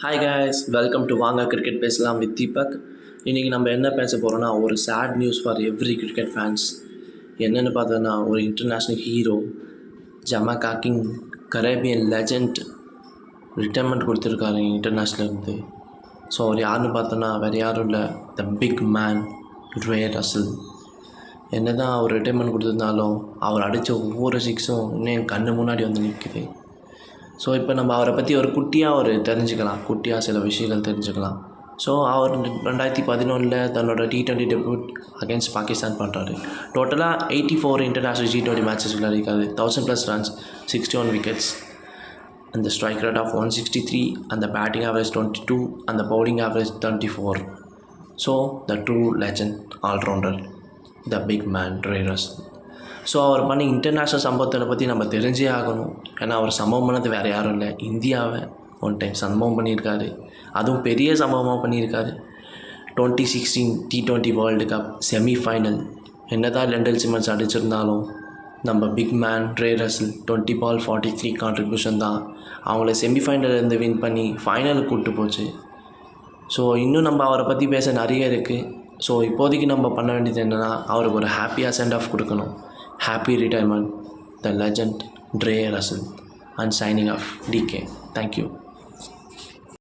Hi guys, welcome to வாங்க cricket பேசலாம் with Deepak. இன்றைக்கி நம்ம என்ன பேச போகிறோன்னா ஒரு sad news for every cricket fans. என்னென்னு பார்த்தோன்னா ஒரு international hero Jamaica king Caribbean legend retirement கொடுத்துருக்காரு இன்டர்நேஷ்னலேருந்து. ஸோ அவர் யாருன்னு பார்த்தோன்னா வேறு யாரும் இல்லை, the big man Dre Russell. என்ன தான் அவர் ரிட்டைர்மெண்ட் கொடுத்துருந்தாலும் அவர் அடித்த ஒவ்வொரு சிக்ஸும் இன்னும் என் கண்ணு முன்னாடி வந்து நிற்குது. ஸோ இப்போ நம்ம அவரை பற்றி ஒரு குட்டியாக சில விஷயங்கள் தெரிஞ்சுக்கலாம். ஸோ அவர் 2011 தன்னோட T20 டெபியூட் அகேன்ஸ்ட் பாகிஸ்தான் பண்ணுறாரு. டோட்டலாக 84 இன்டர்நேஷ்னல் T20 மேட்சஸ் விளையாடிருக்காரு. 1000+ ரன்ஸ், 61 விக்கெட்ஸ், அந்த ஸ்ட்ரைக் ரேட் ஆஃப் 163, அந்த பேட்டிங் ஆவரேஜ் 22, அந்த bowling average 34. So the true legend allrounder, the big man Dre Russell. So அவர் பண்ண இன்டர்நேஷ்னல் சம்பவத்தை பற்றி நம்ம தெரிஞ்சே ஆகணும். ஏன்னா அவர் சம்பவம் பண்ணது வேறு யாரும் இல்லை, இந்தியாவை ஒன் டைம் சம்பவம் பண்ணியிருக்காரு. அதுவும் பெரிய சம்பவமாக பண்ணியிருக்காரு. 2016 T20 வேர்ல்டு கப் செமிஃபைனல் என்ன தான் லெண்டல் சிமன்ஸ் அடிச்சிருந்தாலும் நம்ம பிக் மேன் ரே ரசல் 20 பால் 43 கான்ட்ரிபியூஷன் தான் அவங்கள செமிஃபைனல்லேருந்து வின் பண்ணி ஃபைனலுக்கு கூப்பிட்டு போச்சு. ஸோ இன்னும் நம்ம அவரை பற்றி பேச நிறைய இருக்குது. ஸோ இப்போதைக்கு நம்ம பண்ண வேண்டியது என்னென்னா அவருக்கு ஒரு ஹாப்பியாக சென்ட் ஆஃப் கொடுக்கணும். Happy retirement, the legend Ray Russell. And signing off, DK. Thank you.